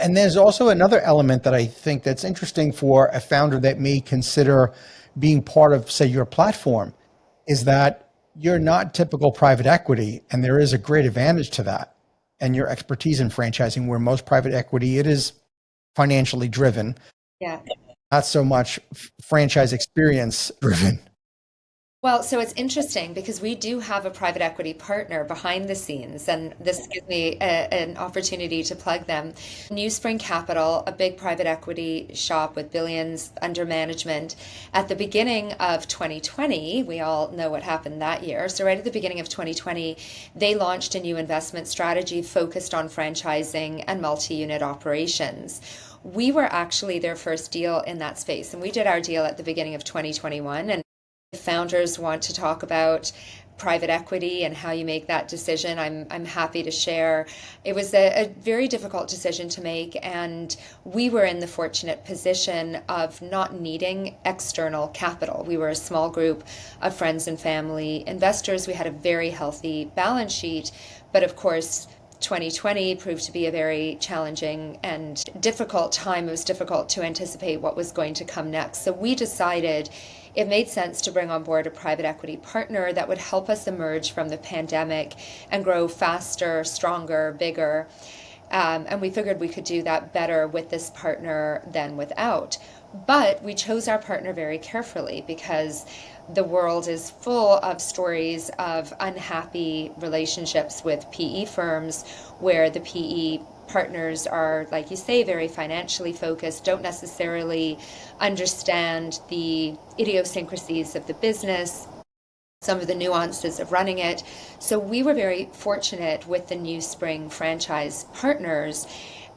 And there's also another element that I think that's interesting for a founder that may consider being part of, say, your platform, is that you're not typical private equity, and there is a great advantage to that. And your expertise in franchising, where most private equity, it is financially driven, Yeah. not so much franchise experience driven. Well, so it's interesting because we do have a private equity partner behind the scenes, and this gives me an opportunity to plug them. NewSpring Capital, a big private equity shop with billions under management. At the beginning of 2020, we all know what happened that year. So, right at the beginning of 2020, they launched a new investment strategy focused on franchising and multi unit operations. We were actually their first deal in that space, and we did our deal at the beginning of 2021. And if founders want to talk about private equity and how you make that decision, I'm happy to share. It was a very difficult decision to make, and we were in the fortunate position of not needing external capital. We were a small group of friends and family investors. We had a very healthy balance sheet, but of course 2020 proved to be a very challenging and difficult time. It was difficult to anticipate what was going to come next. So we decided it made sense to bring on board a private equity partner that would help us emerge from the pandemic and grow faster, stronger, bigger. And we figured we could do that better with this partner than without. But we chose our partner very carefully because the world is full of stories of unhappy relationships with PE firms where the PE partners are, like you say, very financially focused, don't necessarily understand the idiosyncrasies of the business, some of the nuances of running it. So we were very fortunate with the NewSpring franchise partners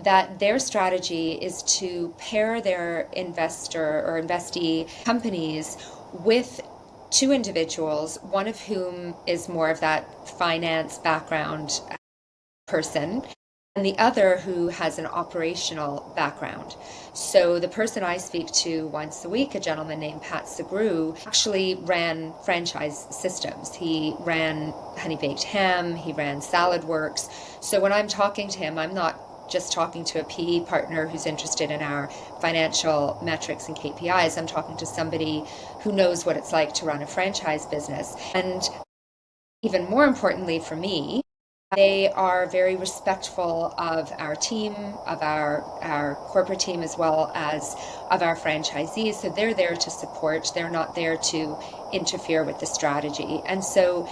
that their strategy is to pair their investor or investee companies with two individuals, one of whom is more of that finance background person, and the other who has an operational background. So the person I speak to once a week, a gentleman named Pat Segru, actually ran franchise systems. He ran Honey Baked Ham, he ran Salad Works. So when I'm talking to him, I'm not just talking to a PE partner who's interested in our financial metrics and KPIs. I'm talking to somebody who knows what it's like to run a franchise business. And even more importantly for me, they are very respectful of our team, of our corporate team, as well as of our franchisees. So they're there to support. They're not there to interfere with the strategy. And so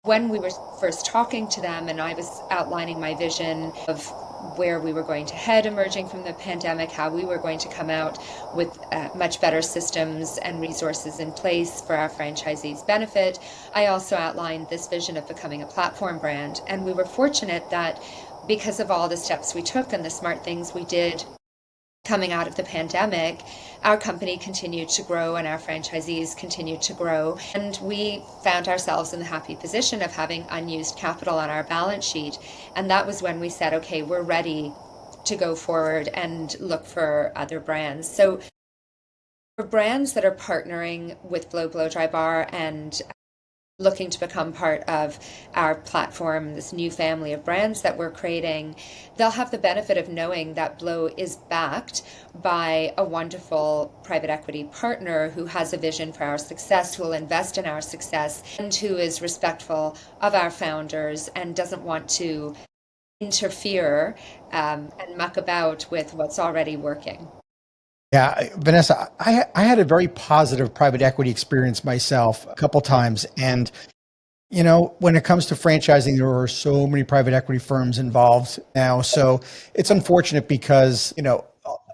when we were first talking to them and I was outlining my vision of where we were going to head emerging from the pandemic, how we were going to come out with much better systems and resources in place for our franchisees' benefit, I also outlined this vision of becoming a platform brand. And we were fortunate that because of all the steps we took and the smart things we did coming out of the pandemic, our company continued to grow and our franchisees continued to grow. And we found ourselves in the happy position of having unused capital on our balance sheet. And that was when we said, okay, we're ready to go forward and look for other brands. So for brands that are partnering with Blow Dry Bar and looking to become part of our platform, this new family of brands that we're creating, they'll have the benefit of knowing that Blow is backed by a wonderful private equity partner who has a vision for our success, who will invest in our success, and who is respectful of our founders and doesn't want to interfere and muck about with what's already working. Yeah, Vanessa, I had a very positive private equity experience myself a couple times. And, you know, when it comes to franchising, there are so many private equity firms involved now. So it's unfortunate because, you know,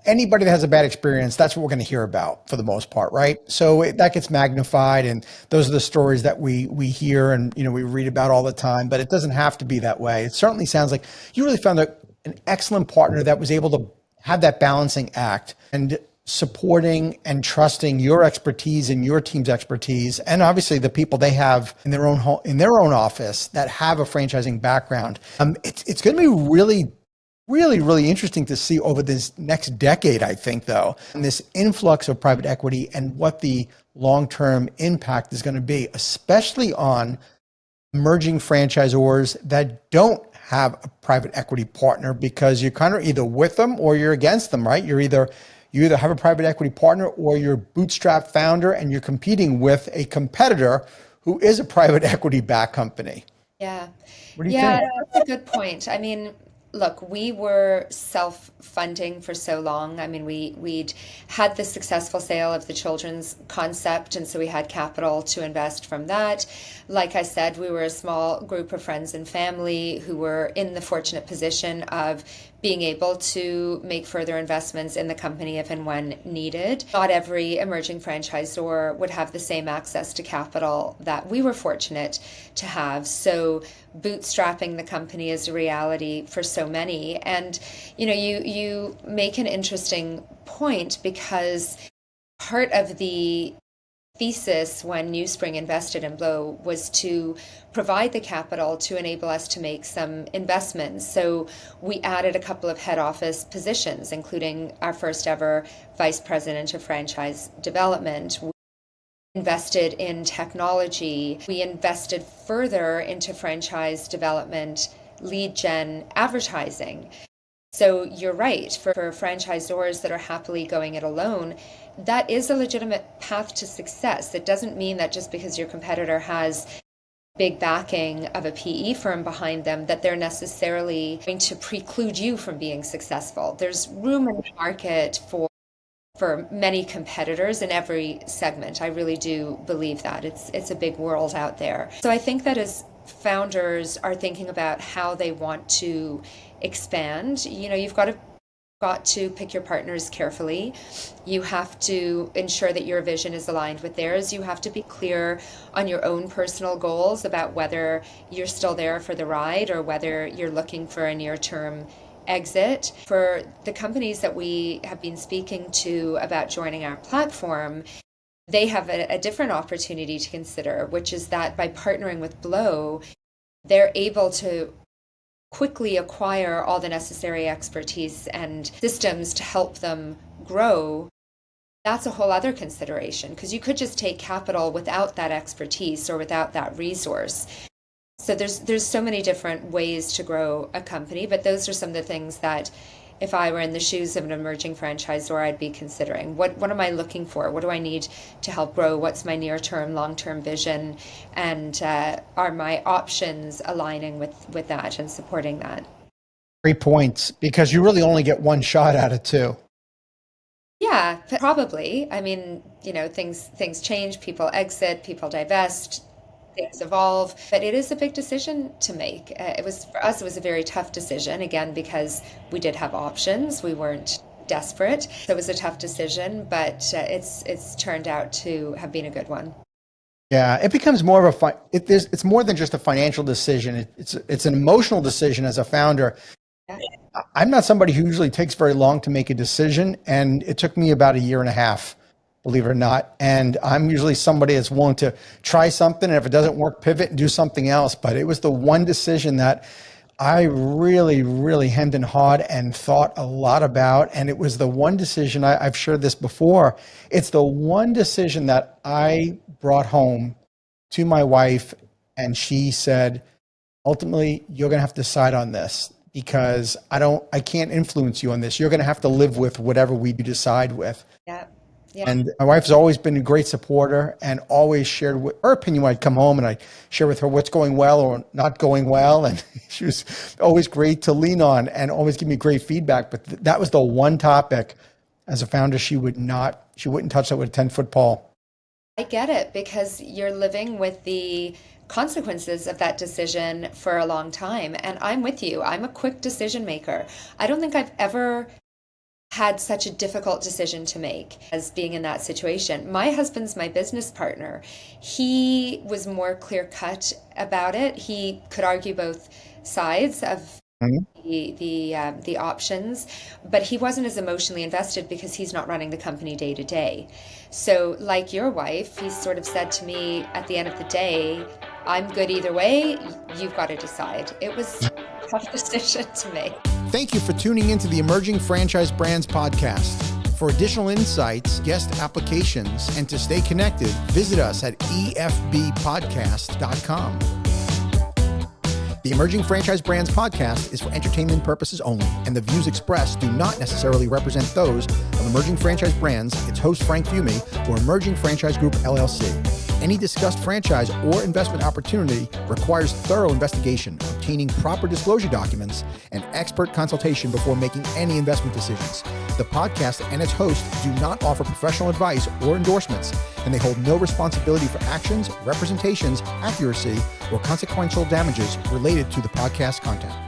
anybody that has a bad experience, that's what we're going to hear about for the most part, right? So that gets magnified, and those are the stories that we hear and, you know, we read about all the time, but it doesn't have to be that way. It certainly sounds like you really found an excellent partner that was able to have that balancing act and supporting and trusting your expertise and your team's expertise, and obviously the people they have in their own home, in their own office that have a franchising background. It's going to be really interesting to see over this next decade, I think, though, and this influx of private equity and what the long-term impact is going to be, especially on emerging franchisors that don't have a private equity partner because you're kind of either with them or you're against them, right? You either have a private equity partner or you're a bootstrap founder and you're competing with a competitor who is a private equity backed company. Yeah. What do you Yeah, think? that's a good point. I mean, look, we were self-funding for so long. I mean, we'd had the successful sale of the children's concept, and so we had capital to invest from that. Like I said, we were a small group of friends and family who were in the fortunate position of being able to make further investments in the company if and when needed. Not every emerging franchisor would have the same access to capital that we were fortunate to have. So bootstrapping the company is a reality for so many. And you make an interesting point, because part of the thesis when NewSpring invested in Blow was to provide the capital to enable us to make some investments. So we added a couple of head office positions, including our first ever vice president of franchise development. We invested in technology. We invested further into franchise development, lead gen, advertising. So you're right, for franchisors that are happily going it alone, that is a legitimate path to success. It doesn't mean that just because your competitor has big backing of a PE firm behind them, that they're necessarily going to preclude you from being successful. There's room in the market for many competitors in every segment. I really do believe that. It's a big world out there. So I think that as founders are thinking about how they want to expand, you've got to pick your partners carefully. You have to ensure that your vision is aligned with theirs. You have to be clear on your own personal goals about whether you're still there for the ride or whether you're looking for a near-term exit. For the companies that we have been speaking to about joining our platform, they have a different opportunity to consider, which is that by partnering with Blow, they're able to quickly acquire all the necessary expertise and systems to help them grow. That's a whole other consideration, because you could just take capital without that expertise or without that resource. So there's so many different ways to grow a company, but those are some of the things that if I were in the shoes of an emerging franchisor, I'd be considering. What am I looking for? What do I need to help grow? What's my near-term, long-term vision? And are my options aligning with that and supporting that? Great points, because you really only get one shot at it too. Yeah, probably. I mean, things change, people exit, people divest, things evolve, but it is a big decision to make. For us, it was a very tough decision, again, because we did have options. We weren't desperate. So it was a tough decision, but it's turned out to have been a good one. Yeah, it becomes more of it's more than just a financial decision. It's an emotional decision as a founder. Yeah. I'm not somebody who usually takes very long to make a decision, and it took me about a year and a half, believe it or not. And I'm usually somebody that's willing to try something, and if it doesn't work, pivot and do something else. But it was the one decision that I really, really hemmed and hawed and thought a lot about. And it was the one decision, I've shared this before, it's the one decision that I brought home to my wife, and she said, ultimately, you're going to have to decide on this, because I can't influence you on this. You're going to have to live with whatever we decide with. Yeah. Yeah. And my wife's always been a great supporter and always shared her opinion when I'd come home, and I'd share with her what's going well or not going well. And she was always great to lean on and always give me great feedback. But that was the one topic as a founder she wouldn't touch that with a 10-foot pole. I get it, because you're living with the consequences of that decision for a long time. And I'm with you. I'm a quick decision maker. I don't think I've ever had such a difficult decision to make as being in that situation. My husband's my business partner. He was more clear cut about it. He could argue both sides of the options, but he wasn't as emotionally invested because he's not running the company day to day. So like your wife, he sort of said to me at the end of the day, I'm good either way. You've got to decide. It was a tough decision to make. Thank you for tuning into the Emerging Franchise Brands podcast. For additional insights, guest applications, and to stay connected, visit us at efbpodcast.com. The Emerging Franchise Brands podcast is for entertainment purposes only, and the views expressed do not necessarily represent those of Emerging Franchise Brands, its host Frank Fiume, or Emerging Franchise Group LLC. Any discussed franchise or investment opportunity requires thorough investigation, obtaining proper disclosure documents, and expert consultation before making any investment decisions. The podcast and its host do not offer professional advice or endorsements, and they hold no responsibility for actions, representations, accuracy, or consequential damages related to the podcast content.